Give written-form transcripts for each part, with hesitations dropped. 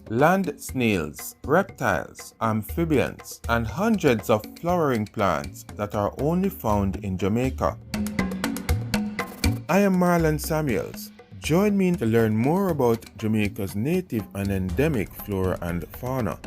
Land snails, reptiles, amphibians, and hundreds of flowering plants that are only found in Jamaica. I am Marlon Samuels. Join me to learn more about Jamaica's native and endemic flora and fauna.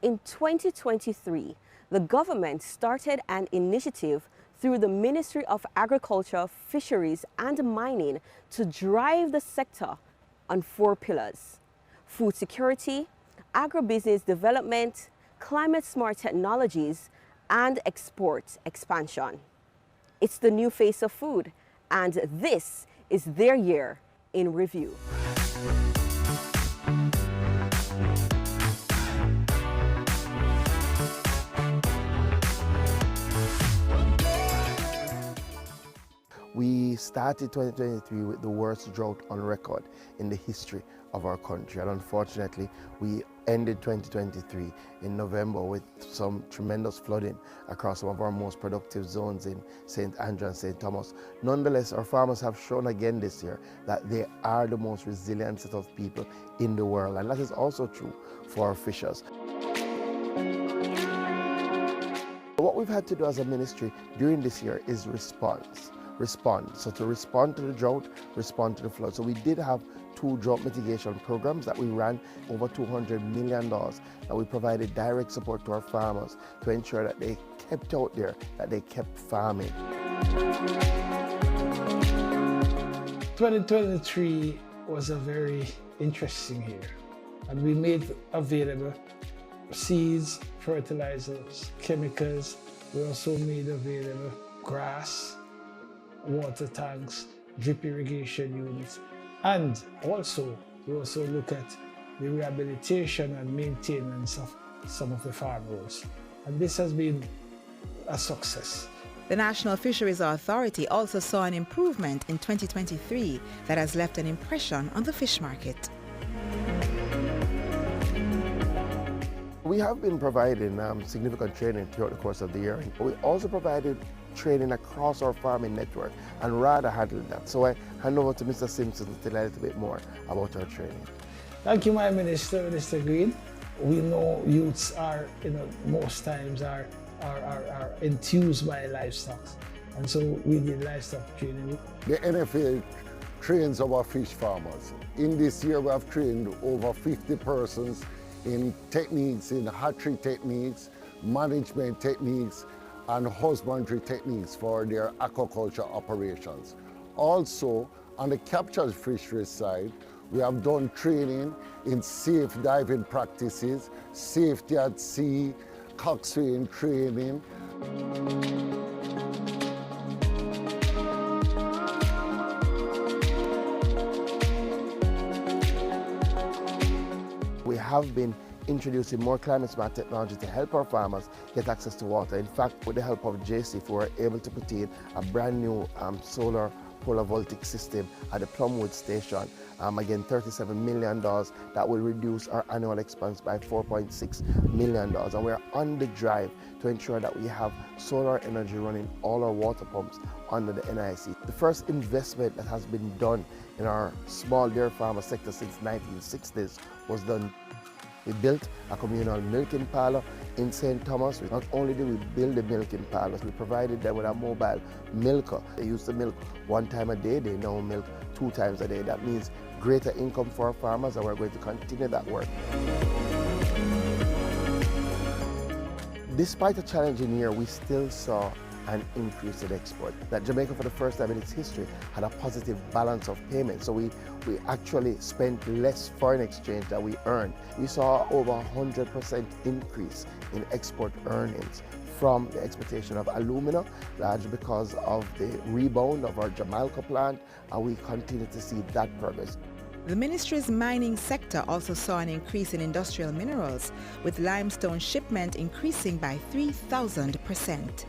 In 2023, the government started an initiative through the Ministry of Agriculture, Fisheries and Mining to drive the sector on 4 pillars: food security, agribusiness development, climate-smart technologies, and export expansion. It's the new face of food, and this is their year in review. We started 2023 with the worst drought on record in the history of our country, and unfortunately we ended 2023 in November with some tremendous flooding across some of our most productive zones in St. Andrew and St. Thomas. Nonetheless, our farmers have shown again this year that they are the most resilient set of people in the world, and that is also true for our fishers. What we've had to do as a ministry during this year is respond. So to respond to the drought, respond to the flood. So we did have 2 drought mitigation programs that we ran, over $200 million, that we provided direct support to our farmers to ensure that they kept out there, that they kept farming. 2023 was a very interesting year, and we made available seeds, fertilizers, chemicals. We also made available grass, water tanks, drip irrigation units, and also we also look at the rehabilitation and maintenance of some of the farm roads, and this has been a success. The National Fisheries Authority also saw an improvement in 2023 that has left an impression on the fish market. We have been providing significant training throughout the course of the year, but we also provided training across our farming network, and rather handled that. So I hand over to Mr. Simpson to tell a little bit more about our training. Thank you, my Minister, Minister Green. We know youths are, most times are enthused by livestock, and so we did livestock training. The NFL trains our fish farmers. In this year, we have trained over 50 persons in techniques, in hatchery techniques, management techniques, and husbandry techniques for their aquaculture operations. Also, on the captured fisheries side, we have done training in safe diving practices, safety at sea, coxswain training. We have been introducing more climate-smart technology to help our farmers get access to water. In fact, with the help of JC, we were able to put in a brand new solar polar voltaic system at the Plumwood station. Again, $37 million that will reduce our annual expense by $4.6 million. And we're on the drive to ensure that we have solar energy running all our water pumps under the NIC. The first investment that has been done in our small dairy farmer sector since 1960s was done. We built a communal milking parlor in St. Thomas. Not only did we build the milking parlors, we provided them with a mobile milker. They used to milk 1 time a day, they now milk 2 times a day. That means greater income for our farmers, and we're going to continue that work. Despite a challenging year, we still saw and increase in export. That Jamaica, for the first time in its history, had a positive balance of payments. So we actually spent less foreign exchange than we earned. We saw over 100% increase in export earnings from the exportation of alumina, largely because of the rebound of our Jamaica plant, and we continue to see that progress. The ministry's mining sector also saw an increase in industrial minerals, with limestone shipment increasing by 3,000%.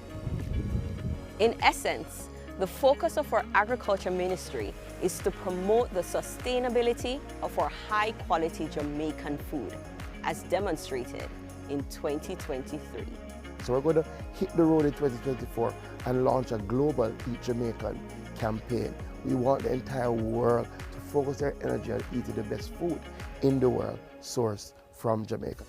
In essence, the focus of our agriculture ministry is to promote the sustainability of our high-quality Jamaican food, as demonstrated in 2023. So we're going to hit the road in 2024 and launch a global Eat Jamaican campaign. We want the entire world to focus their energy on eating the best food in the world, sourced from Jamaica.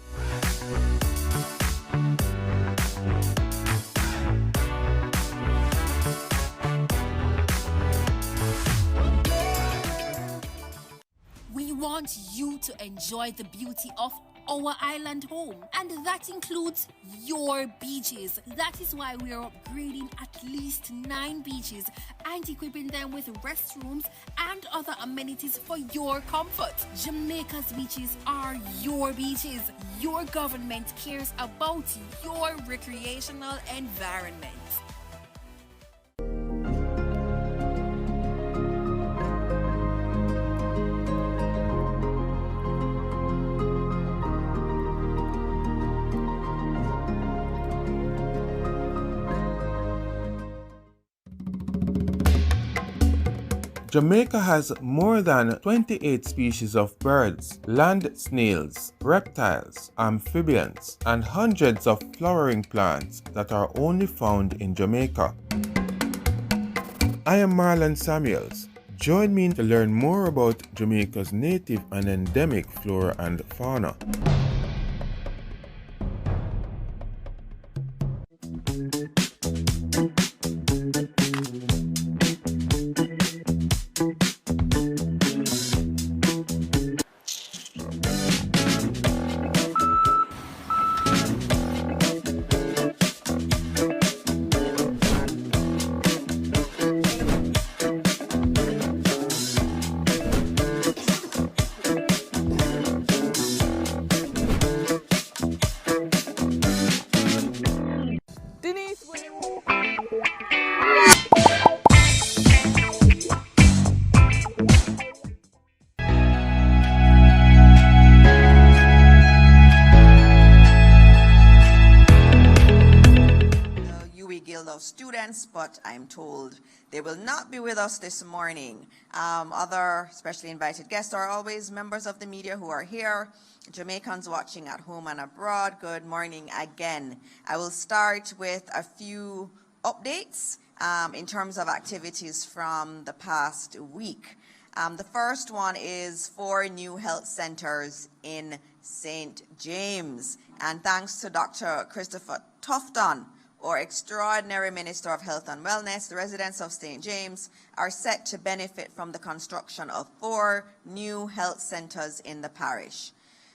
We want you to enjoy the beauty of our island home, and that includes your beaches. That is why we are upgrading at least 9 beaches and equipping them with restrooms and other amenities for your comfort. Jamaica's beaches are your beaches. Your government cares about your recreational environment. Jamaica has more than 28 species of birds, land snails, reptiles, amphibians, and hundreds of flowering plants that are only found in Jamaica. I am Marlon Samuels. Join me to learn more about Jamaica's native and endemic flora and fauna. Students, but I'm told they will not be with us this morning. Other specially invited guests are always members of the media who are here. Jamaicans watching at home and abroad, good morning again. I will start with a few updates in terms of activities from the past week. The first one is 4 new health centers in St. James. And thanks to Dr. Christopher Tufton, or Extraordinary Minister of Health and Wellness, the residents of St. James are set to benefit from the construction of 4 new health centers in the parish.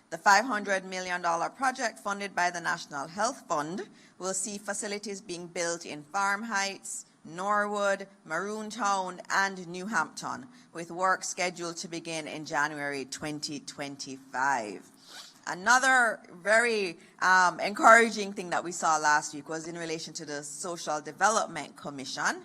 The $500 million project funded by the National Health Fund will see facilities being built in Farm Heights, Norwood, Maroontown, and New Hampton, with work scheduled to begin in January 2025. Another very encouraging thing that we saw last week was in relation to the Social Development Commission.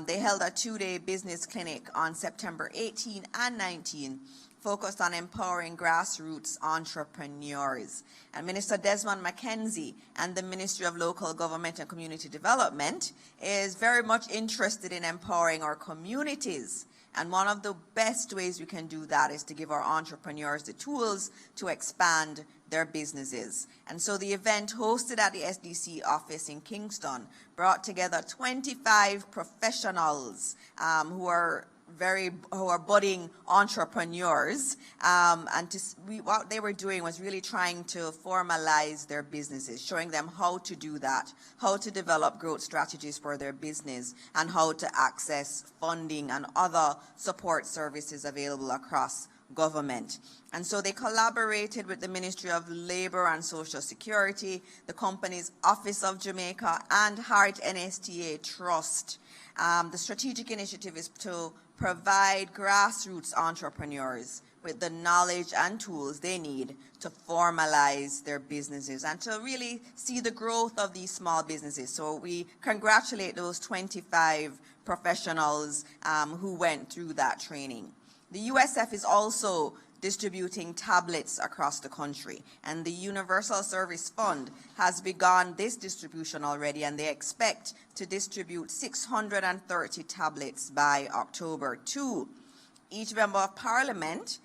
They held a 2-day business clinic on September 18 and 19, focused on empowering grassroots entrepreneurs. And Minister Desmond McKenzie and the Ministry of Local Government and Community Development is very much interested in empowering our communities. And one of the best ways we can do that is to give our entrepreneurs the tools to expand their businesses. And so the event hosted at the SDC office in Kingston brought together 25 professionals who are budding entrepreneurs, what they were doing was really trying to formalize their businesses, showing them how to do that, how to develop growth strategies for their business, and how to access funding and other support services available across government. And so they collaborated with the Ministry of Labor and Social Security, the company's Office of Jamaica, and Heart NSTA Trust. The strategic initiative is to provide grassroots entrepreneurs with the knowledge and tools they need to formalize their businesses and to really see the growth of these small businesses. So we congratulate those 25 professionals who went through that training. The USF is also distributing tablets across the country, and the Universal Service Fund has begun this distribution already, and they expect to distribute 630 tablets by October 2. Each member of parliament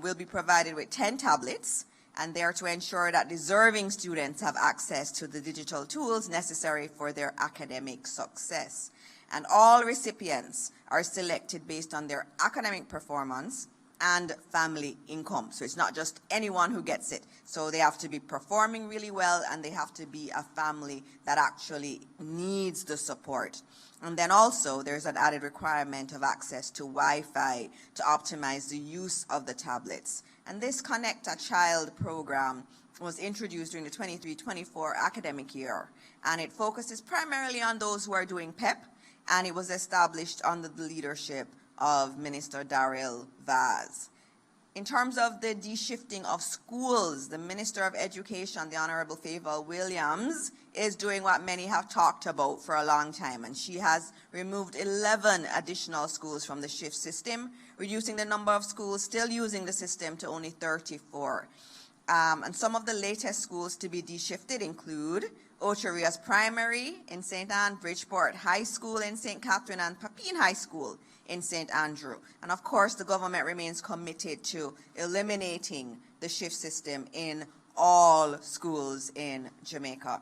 will be provided with 10 tablets, and they are to ensure that deserving students have access to the digital tools necessary for their academic success. And all recipients are selected based on their academic performance and family income. So it's not just anyone who gets it. So they have to be performing really well, and they have to be a family that actually needs the support. And then also there's an added requirement of access to Wi-Fi to optimize the use of the tablets. And this Connect a Child program was introduced during the 23-24 academic year, and it focuses primarily on those who are doing PEP, and it was established under the leadership of Minister Beryl. In terms of the de-shifting of schools, the Minister of Education, the Honorable Favour Williams, is doing what many have talked about for a long time, and she has removed 11 additional schools from the shift system, reducing the number of schools still using the system to only 34. And some of the latest schools to be de-shifted include Ocherias Primary in St. Anne, Bridgeport High School in St. Catherine, and Papine High School in St. Andrew. And of course, the government remains committed to eliminating the shift system in all schools in Jamaica.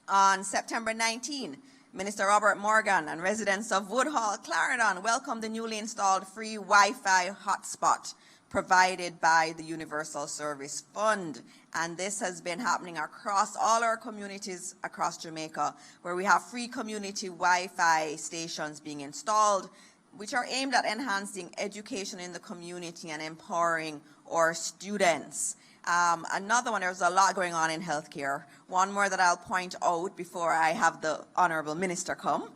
On September 19, Minister Robert Morgan and residents of Woodhall, Clarendon welcomed the newly installed free Wi-Fi hotspot provided by the Universal Service Fund. And this has been happening across all our communities across Jamaica, where we have free community Wi-Fi stations being installed, which are aimed at enhancing education in the community and empowering our students. Another one, there's a lot going on in healthcare. One more that I'll point out before I have the Honourable Minister come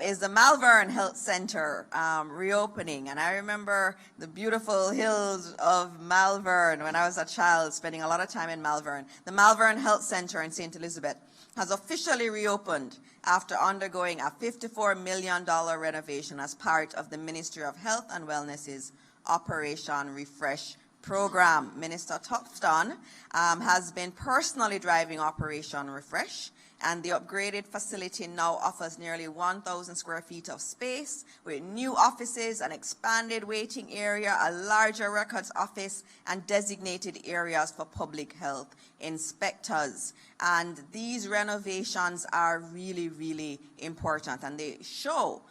is the Malvern Health Centre reopening. And I remember the beautiful hills of Malvern when I was a child, spending a lot of time in Malvern. The Malvern Health Centre in St. Elizabeth has officially reopened after undergoing a $54 million renovation as part of the Ministry of Health and Wellness's Operation Refresh program. Minister Tufton has been personally driving Operation Refresh, and the upgraded facility now offers nearly 1,000 square feet of space with new offices, an expanded waiting area, a larger records office, and designated areas for public health inspectors. And these renovations are really, really important, and they show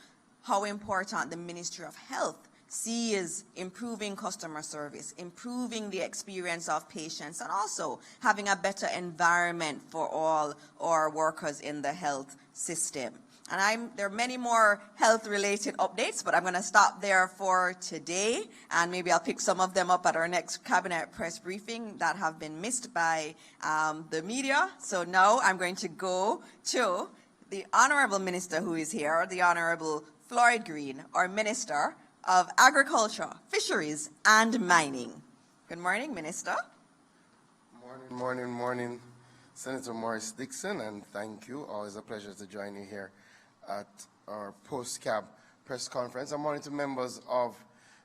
how important the Ministry of Health sees improving customer service, improving the experience of patients, and also having a better environment for all our workers in the health system. And there are many more health-related updates, but I'm going to stop there for today, and maybe I'll pick some of them up at our next Cabinet press briefing that have been missed by the media. So now I'm going to go to the Honourable Minister who is here, the Honourable Floyd Green, our Minister of Agriculture, Fisheries and Mining. Good morning, Minister. Morning, Senator Morris Dixon, and thank you. Always a pleasure to join you here at our post-cab press conference. I'm morning to members of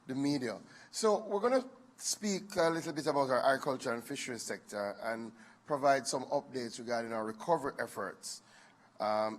the media. So we're going to speak a little bit about our agriculture and fisheries sector and provide some updates regarding our recovery efforts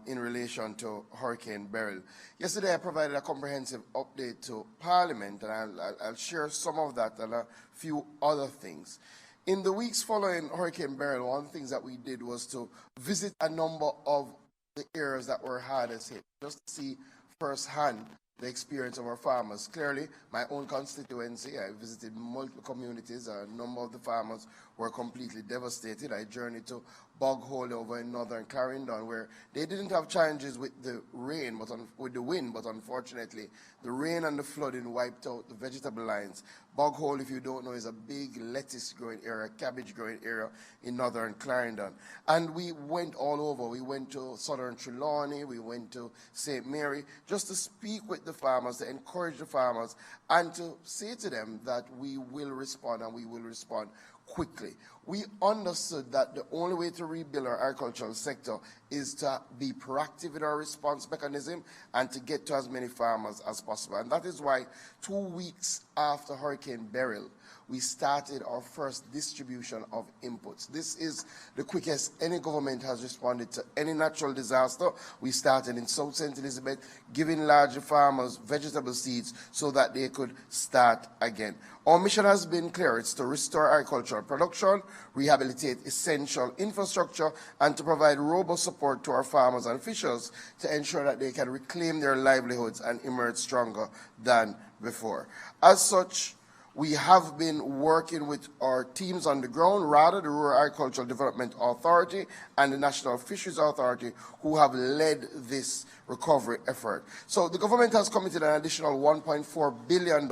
in relation to Hurricane Beryl. Yesterday I provided a comprehensive update to Parliament, and I'll share some of that and a few other things. In the weeks following Hurricane Beryl, one of the things that we did was to visit a number of the areas that were hardest hit, just to see firsthand the experience of our farmers. Clearly, my own constituency, I visited multiple communities. A number of the farmers were completely devastated. I journeyed to Bog Hole over in northern Clarendon, where they didn't have challenges with the rain, with the wind, but unfortunately, the rain and the flooding wiped out the vegetable lines. Bog Hole, if you don't know, is a big lettuce growing area, cabbage growing area in northern Clarendon. And we went all over. We went to southern Trelawney, we went to St. Mary, just to speak with the farmers, to encourage the farmers, and to say to them that we will respond, and we will respond quickly. We understood that the only way to rebuild our agricultural sector is to be proactive in our response mechanism and to get to as many farmers as possible. And that is why 2 weeks after Hurricane Beryl, we started our first distribution of inputs. This is the quickest any government has responded to any natural disaster. We started in South St. Elizabeth, giving larger farmers vegetable seeds so that they could start again. Our mission has been clear. It's to restore agricultural production, rehabilitate essential infrastructure, and to provide robust support to our farmers and fishers to ensure that they can reclaim their livelihoods and emerge stronger than before. As such, we have been working with our teams on the ground, rather the Rural Agricultural Development Authority and the National Fisheries Authority, who have led this recovery effort. So the government has committed an additional $1.4 billion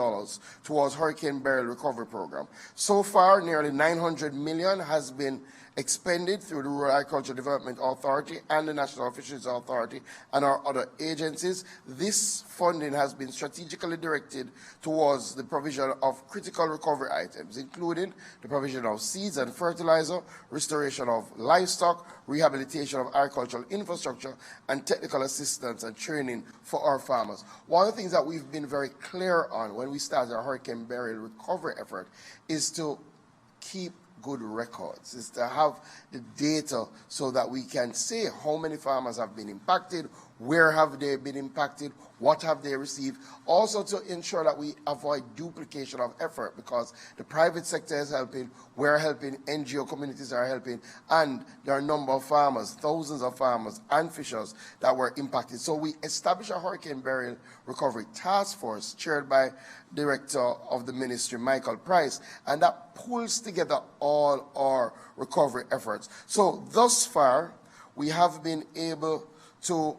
towards Hurricane Beryl recovery program. So far, nearly $900 million has been expended through the Rural Agricultural Development Authority and the National Fisheries Authority and our other agencies. This funding has been strategically directed towards the provision of critical recovery items, including the provision of seeds and fertilizer, restoration of livestock, rehabilitation of agricultural infrastructure, and technical assistance and training for our farmers. One of the things that we've been very clear on when we started our Hurricane Beryl recovery effort is to keep good records, is to have the data so that we can say how many farmers have been impacted, where have they been impacted, what have they received, also to ensure that we avoid duplication of effort, because the private sector is helping, we're helping, NGO communities are helping, and there are a number of farmers, thousands of farmers and fishers that were impacted. So we established a Hurricane Beryl Recovery Task Force chaired by Director of the Ministry, Michael Price, and that pulls together all our recovery efforts. So thus far, we have been able to,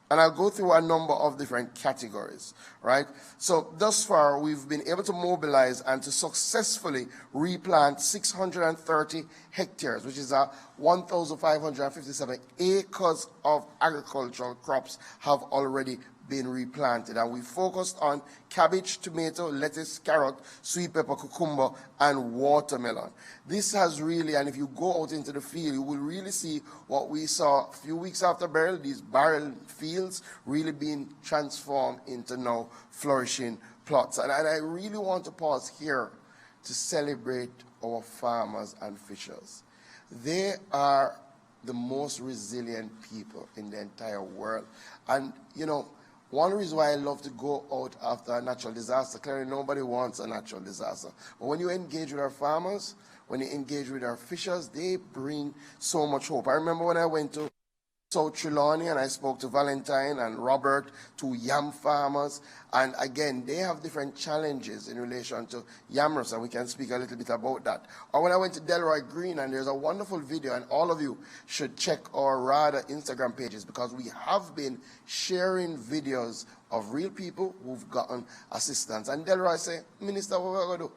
and I'll go through a number of different categories, right? So thus far, we've been able to mobilize and to successfully replant 630 hectares, which is 1,557 acres of agricultural crops have already been replanted. And we focused on cabbage, tomato, lettuce, carrot, sweet pepper, cucumber, and watermelon. This has really, and if you go out into the field, you will really see what we saw a few weeks after Beryl, these barren fields really being transformed into now flourishing plots. And I really want to pause here to celebrate our farmers and fishers. They are the most resilient people in the entire world. And, you know, one reason why I love to go out after a natural disaster, clearly nobody wants a natural disaster. But when you engage with our farmers, when you engage with our fishers, they bring so much hope. I remember when I went to South Trelawney and I spoke to Valentine and Robert, two yam farmers, and again, they have different challenges in relation to yam rust, and we can speak a little bit about that. Or when I went to Delroy Green, and there's a wonderful video, and all of you should check our RADA Instagram pages, because we have been sharing videos of real people who've gotten assistance. And Delroy said, Minister, what are we going to do?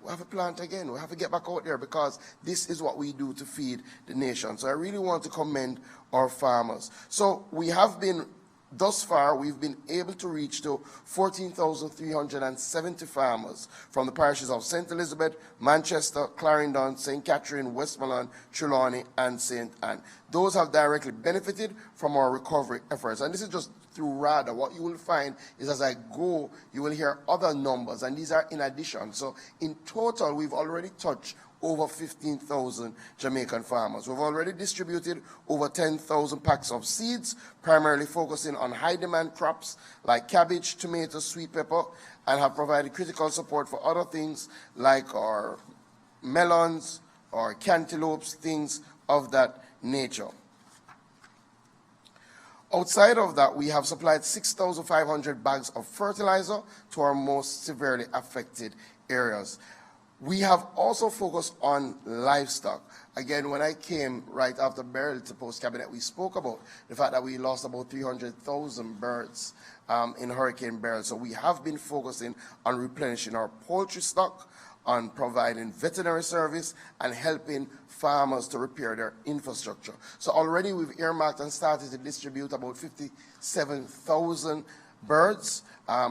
We have to plant again. We have to get back out there, because this is what we do to feed the nation. So I really want to commend our farmers. So we have been, thus far, we've been able to reach to 14,370 farmers from the parishes of St. Elizabeth, Manchester, Clarendon, St. Catherine, Westmoreland, Trelawney, and St. Anne. Those have directly benefited from our recovery efforts. And this is just through RADA. What you will find is as I go, you will hear other numbers, and these are in addition. So in total, we've already touched over 15,000 Jamaican farmers. We've already distributed over 10,000 packs of seeds, primarily focusing on high-demand crops like cabbage, tomato, sweet pepper, and have provided critical support for other things like our melons or cantaloupes, things of that nature. Outside of that, we have supplied 6,500 bags of fertilizer to our most severely affected areas. We have also focused on livestock. Again, when I came right after Beryl to post cabinet, we spoke about the fact that we lost about 300,000 birds in Hurricane Beryl. So we have been focusing on replenishing our poultry stock, on providing veterinary service, and helping farmers to repair their infrastructure. So already we've earmarked and started to distribute about 57,000 birds,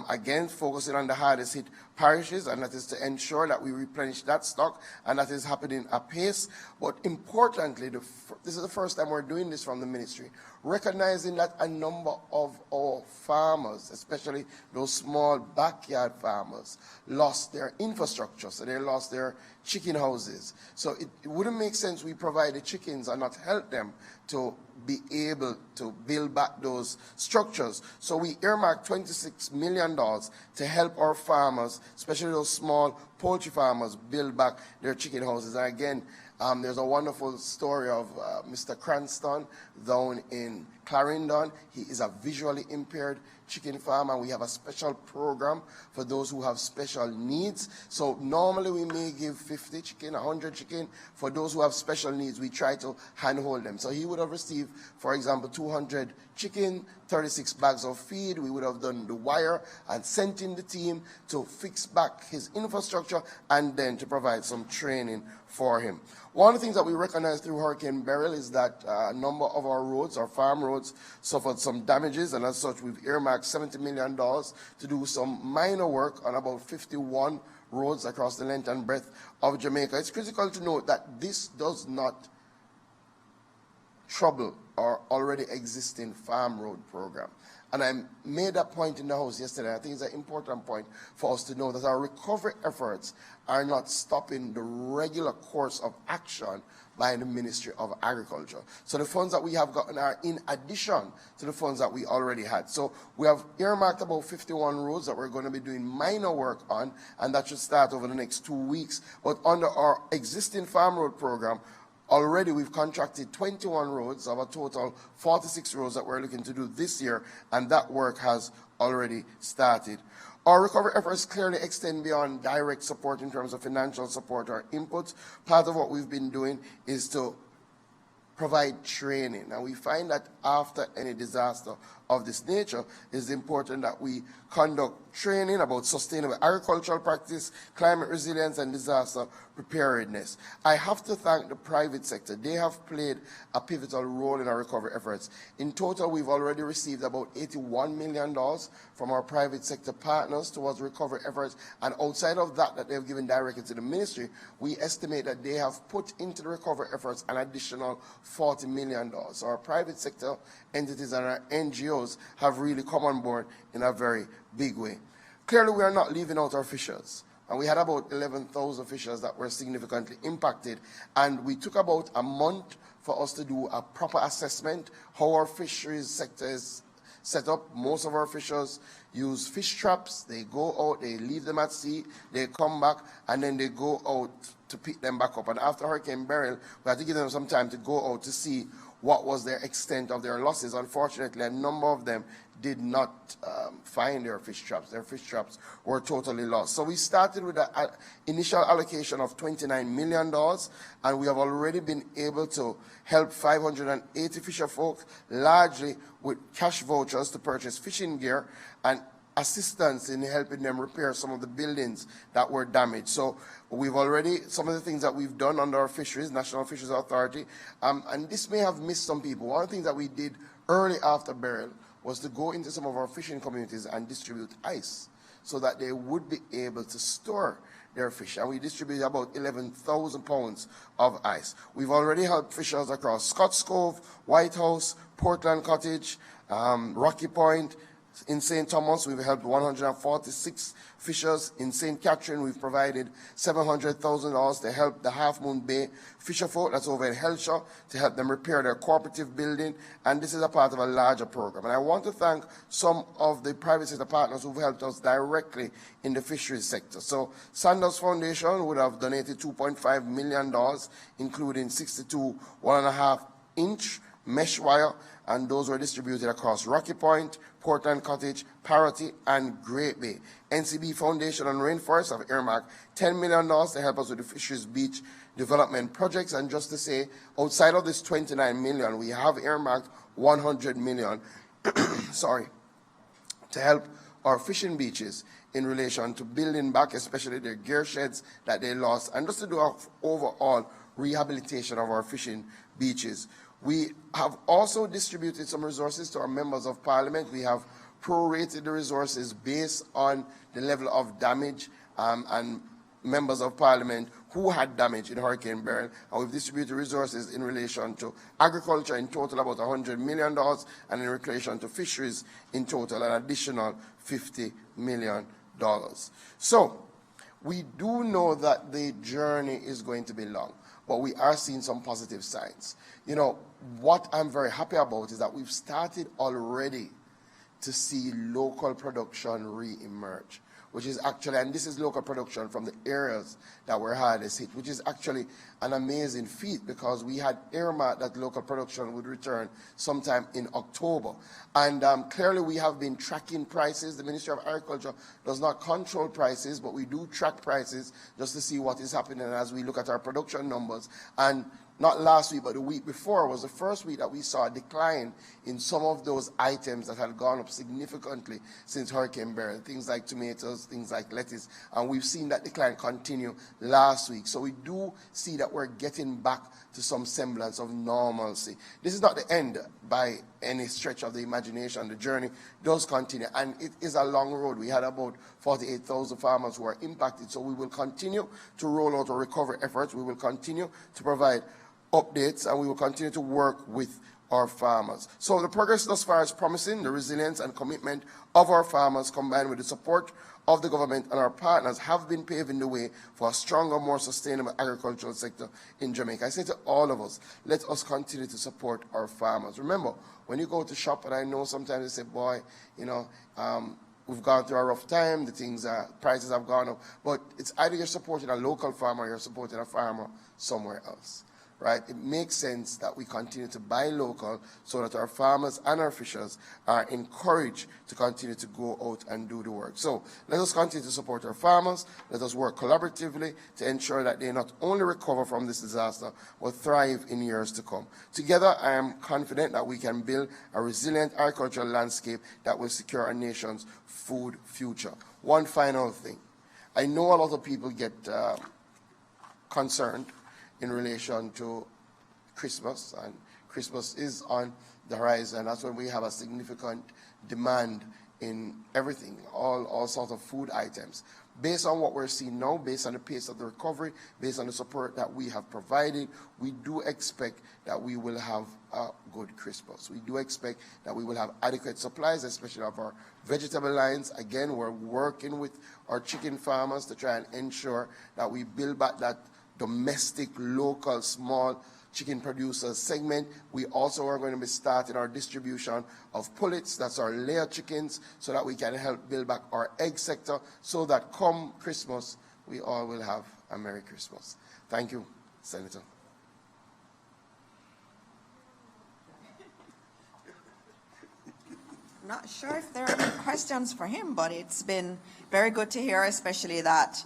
again focusing on the hardest hit parishes, and that is to ensure that we replenish that stock, and that is happening apace. But importantly, this is the first time we're doing this from the ministry, recognizing that a number of our farmers, especially those small backyard farmers, lost their infrastructure, so they lost their chicken houses. So it wouldn't make sense we provide the chickens and not help them to be able to build back those structures. So we earmarked $26 million to help our farmers, especially those small poultry farmers, build back their chicken houses. And again, there's a wonderful story of Mr. Cranston down in Clarendon. He is a visually impaired chicken farmer. We have a special program for those who have special needs. So normally we may give 50 chicken, 100 chicken. For those who have special needs, we try to handhold them. So he would have received, for example, 200 chicken, 36 bags of feed. We would have done the wire and sent in the team to fix back his infrastructure and then to provide some training for him. One of the things that we recognized through Hurricane Beryl is that a number of our roads, our farm roads, suffered some damages, and as such we've earmarked $70 million to do some minor work on about 51 roads across the length and breadth of Jamaica. It's critical to note that this does not trouble our already existing farm road program. And I made that point in the House yesterday. I think it's an important point for us to know that our recovery efforts are not stopping the regular course of action by the Ministry of Agriculture. So the funds that we have gotten are in addition to the funds that we already had. So we have earmarked about 51 roads that we're going to be doing minor work on, and that should start over the next 2 weeks. But under our existing farm road program, already we've contracted 21 roads of a total 46 roads that we're looking to do this year, and that work has already started. Our recovery efforts clearly extend beyond direct support in terms of financial support or inputs. Part of what we've been doing is to provide training. And we find that after any disaster of this nature, it's important that we conduct training about sustainable agricultural practice, climate resilience, and disaster preparedness. I have to thank the private sector. They have played a pivotal role in our recovery efforts. In total, we've already received about $81 million from our private sector partners towards recovery efforts, and outside of that they've given directly to the ministry, we estimate that they have put into the recovery efforts an additional $40 million. So our private sector entities and our NGOs have really come on board in a very big way. Clearly, we are not leaving out our fishers. And we had about 11,000 fishers that were significantly impacted. And we took about a month for us to do a proper assessment, how our fisheries sector is set up. Most of our fishers use fish traps. They go out, they leave them at sea, they come back, and then they go out to pick them back up. And after Hurricane Beryl, we had to give them some time to go out to see what was their extent of their losses. Unfortunately, a number of them did not find their fish traps. Their fish traps were totally lost. So we started with an initial allocation of $29 million, and we have already been able to help 580 fisher folk, largely with cash vouchers to purchase fishing gear and assistance in helping them repair some of the buildings that were damaged. So we've already, some of the things that we've done under our fisheries, National Fisheries Authority, and this may have missed some people. One of the things that we did early after Beryl was to go into some of our fishing communities and distribute ice so that they would be able to store their fish. And we distributed about 11,000 pounds of ice. We've already helped fishers across Scotts Cove, White House, Portland Cottage, Rocky Point. In St. Thomas, we've helped 146 fishers. In St. Catherine, we've provided $700,000 to help the Half Moon Bay fisher folk, that's over in Hellshire, to help them repair their cooperative building. And this is a part of a larger program. And I want to thank some of the private sector partners who've helped us directly in the fisheries sector. So Sanders Foundation would have donated $2.5 million, including 62 1.5-inch mesh wire, and those were distributed across Rocky Point, Portland Cottage, Parity, and Great Bay. NCB Foundation and Rainforest have earmarked $10 million to help us with the Fisheries Beach development projects. And just to say, outside of this $29 million, we have earmarked $100 million to help our fishing beaches in relation to building back, especially their gear sheds that they lost, and just to do an overall rehabilitation of our fishing beaches. We have also distributed some resources to our members of parliament. We have prorated the resources based on the level of damage and members of parliament who had damage in Hurricane Beryl, and we've distributed resources in relation to agriculture in total about $100 million, and in relation to fisheries in total an additional $50 million. So we do know that the journey is going to be long, but we are seeing some positive signs. You know, what I'm very happy about is that we've started already to see local production re-emerge, which is actually, and this is local production from the areas that were hardest hit, which is actually an amazing feat, because we had earmarked that local production would return sometime in October. And clearly we have been tracking prices. The Ministry of Agriculture does not control prices, but we do track prices just to see what is happening as we look at our production numbers. And not last week, but the week before was the first week that we saw a decline in some of those items that had gone up significantly since Hurricane Beryl, things like tomatoes, things like lettuce, and we've seen that decline continue last week. So we do see that we're getting back to some semblance of normalcy. This is not the end by any stretch of the imagination. The journey does continue, and it is a long road. We had about 48,000 farmers who are impacted, so we will continue to roll out our recovery efforts. We will continue to provide updates, and we will continue to work with our farmers. So the progress thus far is promising. The resilience and commitment of our farmers, combined with the support of the government and our partners, have been paving the way for a stronger, more sustainable agricultural sector in Jamaica. I say to all of us, let us continue to support our farmers. Remember, when you go to shop, and I know sometimes they say, boy, you know, we've gone through a rough time, the things, prices have gone up, but it's either you're supporting a local farmer or you're supporting a farmer somewhere else. Right? It makes sense that we continue to buy local so that our farmers and our fishers are encouraged to continue to go out and do the work. So let us continue to support our farmers. Let us work collaboratively to ensure that they not only recover from this disaster, but thrive in years to come. Together, I am confident that we can build a resilient agricultural landscape that will secure our nation's food future. One final thing. I know a lot of people get concerned in relation to Christmas, and Christmas is on the horizon. That's when we have a significant demand in everything, all sorts of food items. Based on what we're seeing now, based on the pace of the recovery, based on the support that we have provided, we do expect that we will have a good Christmas. We do expect that we will have adequate supplies, especially of our vegetable lines. Again, we're working with our chicken farmers to try and ensure that we build back that domestic, local, small chicken producers segment. We also are going to be starting our distribution of pullets, that's our layer chickens, so that we can help build back our egg sector, so that come Christmas, we all will have a Merry Christmas. Thank you, Senator. Not sure if there are any questions for him, but it's been very good to hear, especially that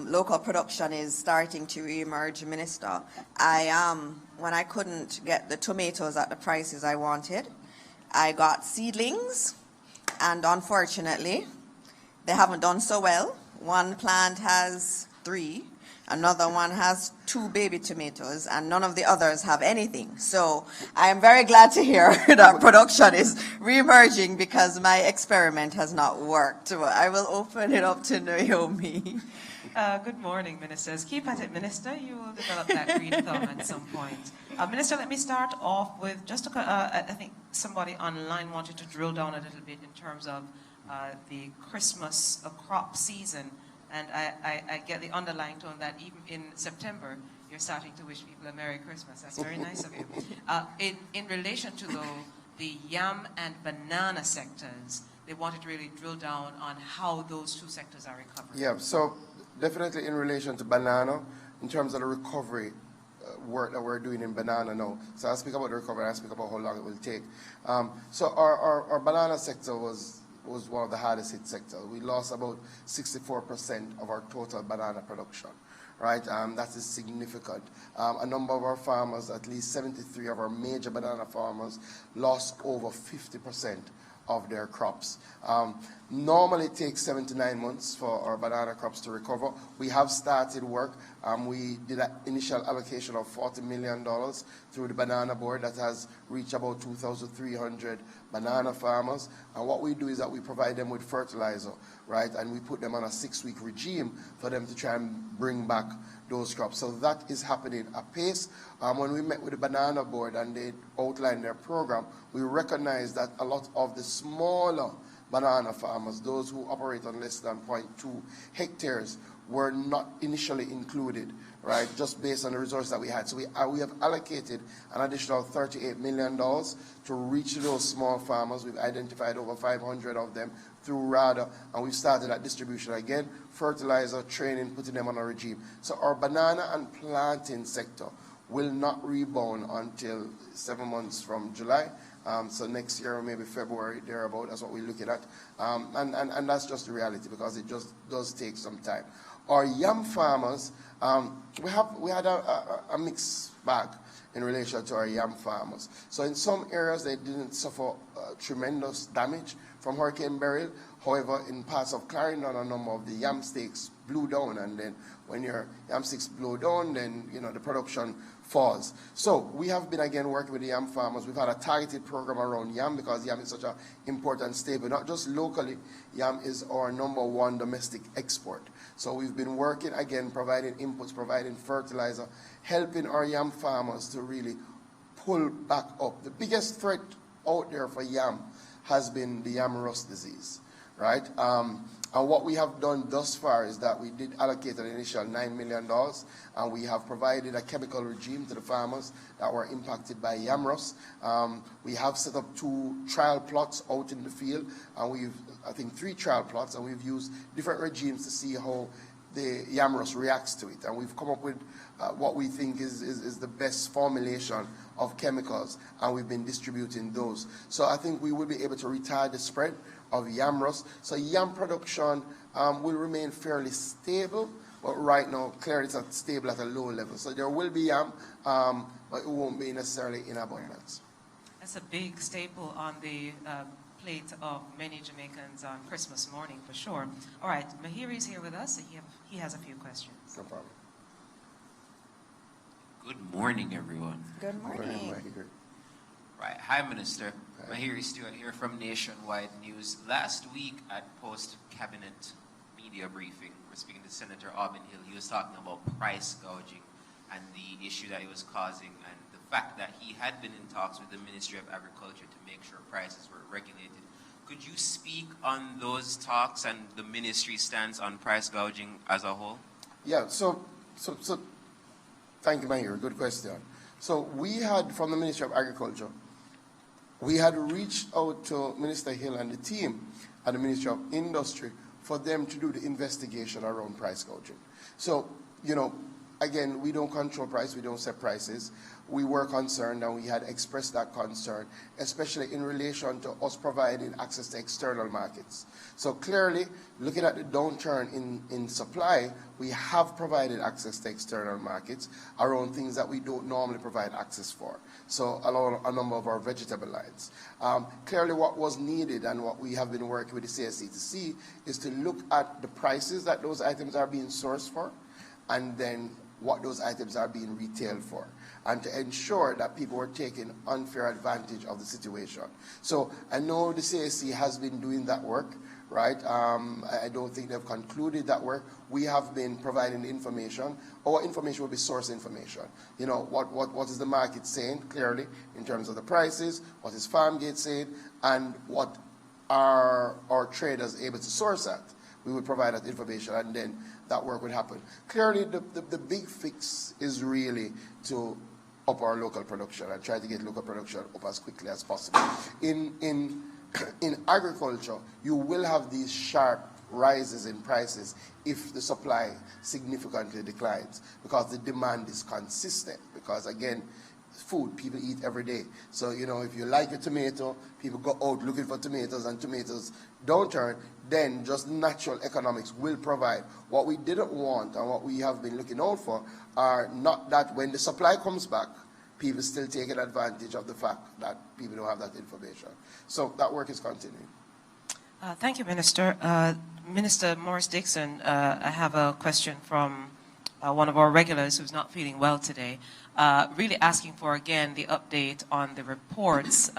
local production is starting to re-emerge, Minister. When I couldn't get the tomatoes at the prices I wanted, I got seedlings, and unfortunately, they haven't done so well. One plant has 3, another one has 2 baby tomatoes, and none of the others have anything. So I am very glad to hear that production is re-emerging, because my experiment has not worked. So I will open it up to Naomi. Good morning, Ministers. Keep at it, Minister. You will develop that green thumb at some point. Minister, let me start off with just, I think somebody online wanted to drill down a little bit in terms of the Christmas crop season. And I get the underlying tone that even in September, you're starting to wish people a Merry Christmas. That's very nice of you. In relation to the yam and banana sectors, they wanted to really drill down on how those 2 sectors are recovering. Yeah, so definitely in relation to banana, in terms of the recovery, work that we're doing in banana now. So I'll speak about the recovery, I'll speak about how long it will take. So our banana sector was one of the hardest hit sectors. We lost about 64% of our total banana production. Right, that is significant. A number of our farmers, at least 73 of our major banana farmers, lost over 50% of their crops. Normally it takes 7 to 9 months for our banana crops to recover. We have started work. We did an initial allocation of $40 million through the banana board that has reached about 2,300 banana farmers. And what we do is that we provide them with fertilizer, right? And we put them on a 6-week regime for them to try and bring back those crops. So that is happening apace. When we met with the banana board and they outlined their program, we recognized that a lot of the smaller banana farmers, those who operate on less than 0.2 hectares, were not initially included, right, just based on the resource that we had. So we have allocated an additional $38 million to reach those small farmers. We've identified over 500 of them through RADA, and we've started that distribution again, fertilizer, training, putting them on a regime. So our banana and plantain sector will not rebound until 7 months from July. So next year, maybe February, thereabout, that's what we're looking at. And that's just the reality, because it just does take some time. Our yam farmers, we had a mixed bag in relation to our yam farmers. So in some areas, they didn't suffer tremendous damage from Hurricane Beryl. However, in parts of Clarendon, a number of the yam stakes blew down, and then when your yam stakes blow down, then the production falls. So we have been again working with the yam farmers. We've had a targeted program around yam, because yam is such an important staple, not just locally. Yam is our #1 domestic export. So we've been working again, providing inputs, providing fertilizer, helping our yam farmers to really pull back up. The biggest threat out there for yam has been the yam rust disease, right? And what we have done thus far is that we did allocate an initial $9 million, and we have provided a chemical regime to the farmers that were impacted by yam rust. We have set up 2 trial plots out in the field, and I think 3 trial plots, and we've used different regimes to see how the yam rust reacts to it. And we've come up with what we think is the best formulation of chemicals, and we've been distributing those. So I think we will be able to retard the spread of yam rust. So yam production will remain fairly stable, but right now clearly it's stable at a low level. So there will be yam, but it won't be necessarily in abundance. That's a big staple on the plate of many Jamaicans on Christmas morning, for sure. All right, Mahiri's here with us. He has a few questions. No problem. Good morning, everyone. Good morning. Right. Hi, Minister. Mahiri Stewart here from Nationwide News. Last week at post-cabinet media briefing, we're speaking to Senator Auburn Hill. He was talking about price gouging and the issue that it was causing, and the fact that he had been in talks with the Ministry of Agriculture to make sure prices were regulated. Could you speak on those talks and the ministry's stance on price gouging as a whole? Yeah, so thank you, Mahir. Good question. So we had, from the Ministry of Agriculture, we had reached out to Minister Hill and the team at the Ministry of Industry for them to do the investigation around price gouging. So, again, we don't control price, we don't set prices. We were concerned, and we had expressed that concern, especially in relation to us providing access to external markets. So clearly, looking at the downturn in supply, we have provided access to external markets around things that we don't normally provide access for. So along a number of our vegetable lines. Clearly what was needed, and what we have been working with the CSC to see, is to look at the prices that those items are being sourced for, and then what those items are being retailed for, and to ensure that people were taking unfair advantage of the situation. So I know the CSC has been doing that work, right? I don't think they've concluded that work. We have been providing information. Our information will be source information. What is the market saying clearly in terms of the prices, what is Farmgate saying, and what are our traders able to source at. We would provide that information, and then that work would happen. Clearly, the big fix is really to up our local production and try to get local production up as quickly as possible. In agriculture, you will have these sharp rises in prices if the supply significantly declines, because the demand is consistent. Because again, food people eat every day. So, you know, if you like a tomato, people go out looking for tomatoes, and tomatoes don't turn, then just natural economics will provide. What we didn't want and what we have been looking out for are not that when the supply comes back, people still taking advantage of the fact that people don't have that information. So that work is continuing. Thank you, Minister. Minister Morris Dixon, I have a question from one of our regulars who's not feeling well today, really asking for, again, the update on the reports,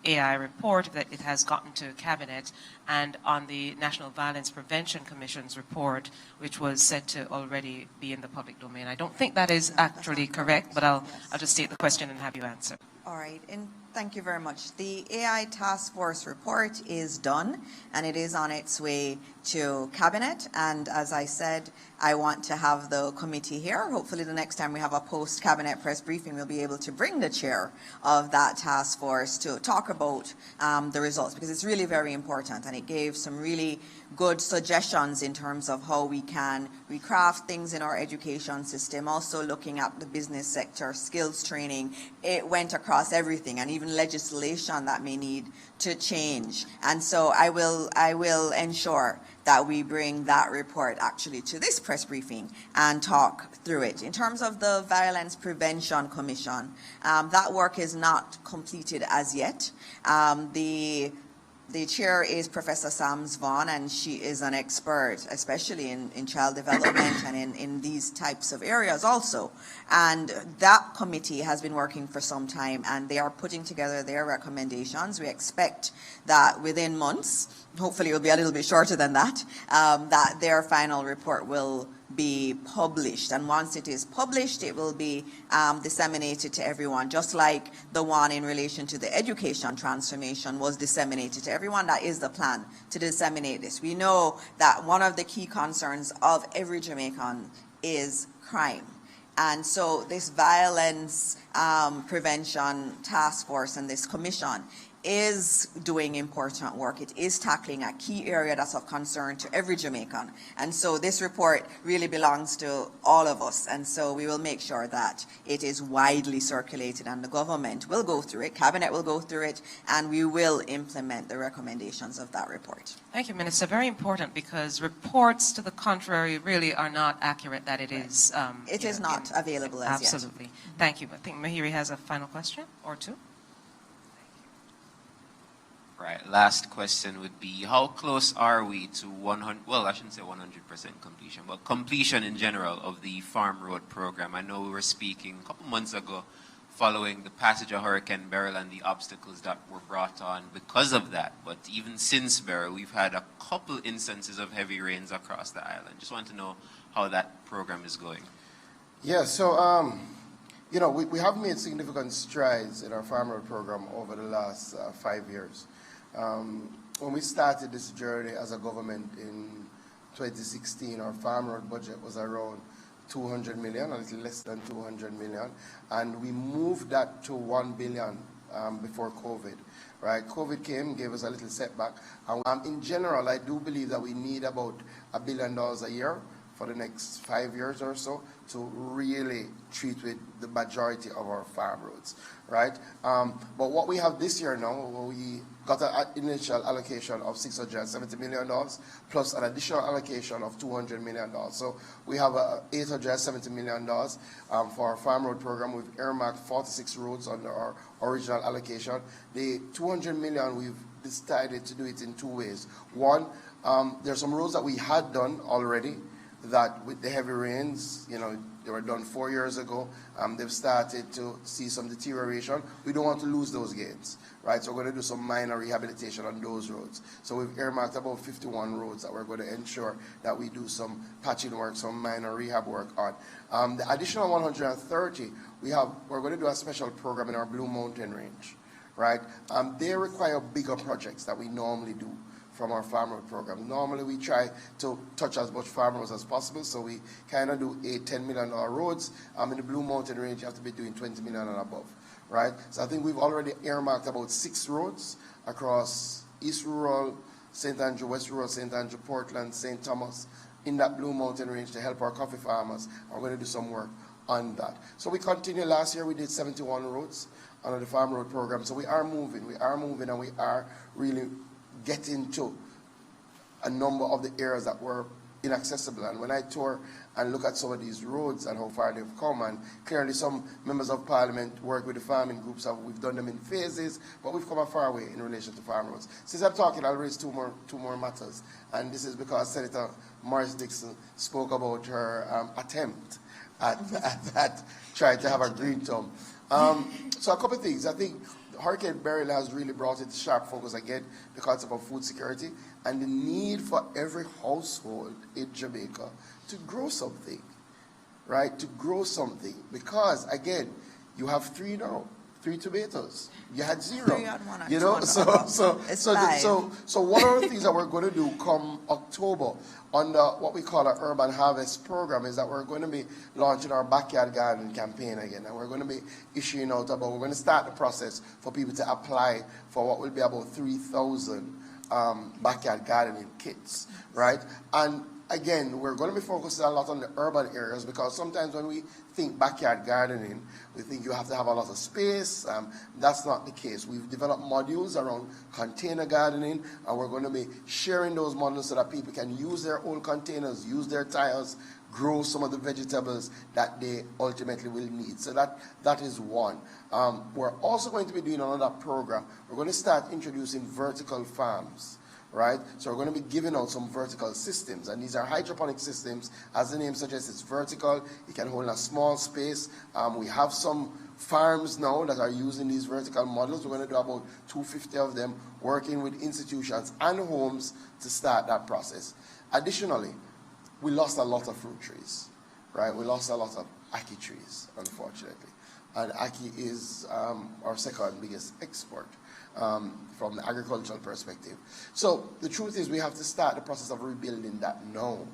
AI report that it has gotten to Cabinet, and on the National Violence Prevention Commission's report, which was said to already be in the public domain. I don't think that is actually correct, but I'll just state the question and have you answer. All right, and thank you very much. The AI Task Force report is done, and it is on its way to Cabinet. And as I said, I want to have the committee here. Hopefully the next time we have a post-Cabinet press briefing, we'll be able to bring the chair of that task force to talk about the results, because it's really very important, and it gave some really good suggestions in terms of how we can recraft things in our education system, also looking at the business sector, skills training. It went across everything, and even legislation that may need to change. And so I will ensure that we bring that report actually to this press briefing and talk through it. In terms of the Violence Prevention Commission, that work is not completed as yet. The chair is Professor Sams Vaughan, and she is an expert, especially in child development and in these types of areas also. And that committee has been working for some time, and they are putting together their recommendations. We expect that within months, hopefully it will be a little bit shorter than that, that their final report will be published. And once it is published, it will be disseminated to everyone, just like the one in relation to the education transformation was disseminated to everyone. That is the plan, to disseminate this. We know that one of the key concerns of every Jamaican is crime. And so this violence prevention task force and this commission is doing important work. It is tackling a key area that's of concern to every Jamaican. And so this report really belongs to all of us. And so we will make sure that it is widely circulated, and the government will go through it, Cabinet will go through it, and we will implement the recommendations of that report. Thank you, Minister. Very important, because reports to the contrary really are not accurate that it is. It is not available as yet. Absolutely. Thank you. I think Mahiri has a final question or two. Right, last question would be, how close are we to 100, well, I shouldn't say 100% completion, but completion in general of the Farm Road program? I know we were speaking a couple months ago following the passage of Hurricane Beryl and the obstacles that were brought on because of that. But even since Beryl, we've had a couple instances of heavy rains across the island. Just want to know how that program is going. Yeah, so, you know, we have made significant strides in our Farm Road program over the last 5 years. When we started this journey as a government in 2016, our Farm Road budget was around 200 million, a little less than 200 million, and we moved that to 1 billion before COVID. Right? COVID came, gave us a little setback, and in general, I do believe that we need about $1 billion a year for the next 5 years or so to really treat with the majority of our farm roads, right? But what we have this year now, we got an initial allocation of $670 million plus an additional allocation of $200 million. So we have $870 million for our farm road program. We've earmarked 46 roads under our original allocation. The $200 million, we've decided to do it in two ways. One, there's some roads that we had done already that with the heavy rains, you know, they were done 4 years ago. They've started to see some deterioration. We don't want to lose those gains, right? So we're going to do some minor rehabilitation on those roads. So we've earmarked about 51 roads that we're going to ensure that we do some patching work, some minor rehab work on. The additional 130, we're going to do a special program in our Blue Mountain Range, right? They require bigger projects that we normally do from our farm road program. Normally we try to touch as much farm roads as possible, so we kind of do $10 million roads. In the Blue Mountain Range, you have to be doing $20 million and above, right? So I think we've already earmarked about 6 roads across East Rural, St. Andrew, West Rural, St. Andrew, Portland, St. Thomas, in that Blue Mountain range to help our coffee farmers. I'm going to do some work on that. So we continue. Last year we did 71 roads under the Farm Road program. So we are moving, and we are really getting to a number of the areas that were inaccessible. And when I tour and look at some of these roads and how far they've come, and clearly some members of parliament work with the farming groups, and we've done them in phases, but we've come a far way in relation to farm roads. Since I'm talking, I'll raise two more matters. And this is because Senator Morris Dixon spoke about her attempt at trying to have a green thumb. So a couple of things. I think Hurricane Beryl has really brought into sharp focus again the concept of food security and the need for every household in Jamaica to grow something, right? To grow something. Because, again, you have 3 now. 3 tomatoes. You had 0. 3 on one, you know, so one of the things that we're going to do come October under what we call our Urban Harvest program is that we're going to be launching our backyard garden campaign again, and we're going to be issuing out we're going to start the process for people to apply for what will be about 3,000 backyard gardening kits, right? And again, we're going to be focusing a lot on the urban areas because sometimes when we think backyard gardening, we think you have to have a lot of space. That's not the case. We've developed modules around container gardening, and we're going to be sharing those modules so that people can use their own containers, use their tiles, grow some of the vegetables that they ultimately will need. So that is one. We're also going to be doing another program. We're going to start introducing vertical farms. Right? So we're going to be giving out some vertical systems, and these are hydroponic systems. As the name suggests, it's vertical. It can hold a small space. We have some farms now that are using these vertical models. We're going to do about 250 of them, working with institutions and homes to start that process. Additionally, we lost a lot of fruit trees, right? We lost a lot of ackee trees, unfortunately. And ackee is our second biggest export. From the agricultural perspective. So the truth is we have to start the process of rebuilding that now.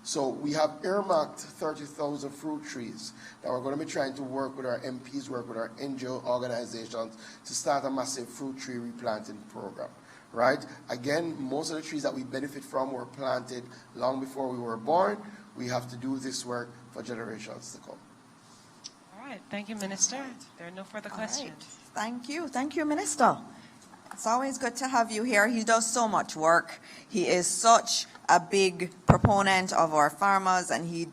So we have earmarked 30,000 fruit trees that we're going to be trying to work with our MPs, work with our NGO organizations to start a massive fruit tree replanting program. Right? Again, most of the trees that we benefit from were planted long before we were born. We have to do this work for generations to come. All right. Thank you, Minister. There are no further questions. Right. Thank you, Minister. It's always good to have you here. He does so much work. He is such a big proponent of our farmers, and he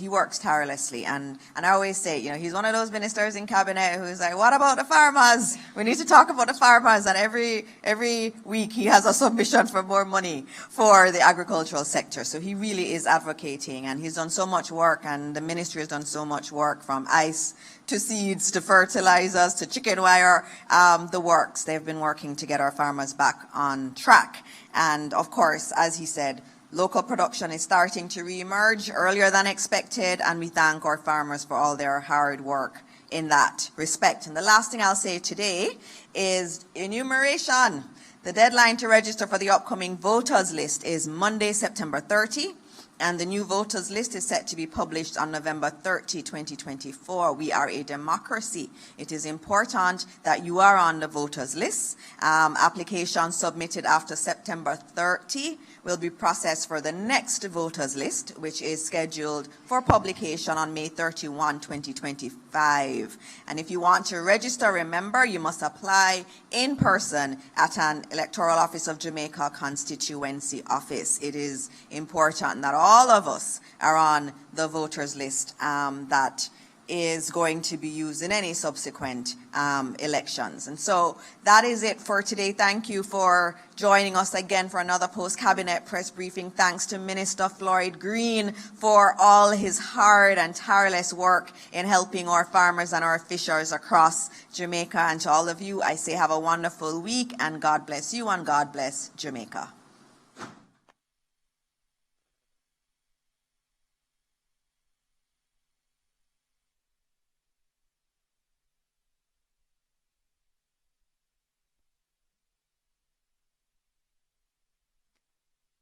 works tirelessly. And I always say, he's one of those ministers in cabinet who's like, what about the farmers? We need to talk about the farmers. And every week he has a submission for more money for the agricultural sector. So he really is advocating, and he's done so much work, and the ministry has done so much work, from ice to seeds to fertilizers to chicken wire, the works. They've been working to get our farmers back on track. And of course, as he said, local production is starting to re-emerge earlier than expected, and we thank our farmers for all their hard work in that respect. And the last thing I'll say today is enumeration. The deadline to register for the upcoming voters list is Monday, September 30. And the new voters list is set to be published on November 30, 2024. We are a democracy. It is important that you are on the voters list. Applications submitted after September 30 will be processed for the next voters list, which is scheduled for publication on May 31, 2025. And if you want to register, remember, you must apply in person at an Electoral Office of Jamaica constituency office. It is important that all of us are on the voters list that is going to be used in any subsequent elections. And so that is it for today. Thank you for joining us again for another post-cabinet press briefing. Thanks to Minister Floyd Green for all his hard and tireless work in helping our farmers and our fishers across Jamaica. And to all of you, I say have a wonderful week, and God bless you and God bless Jamaica.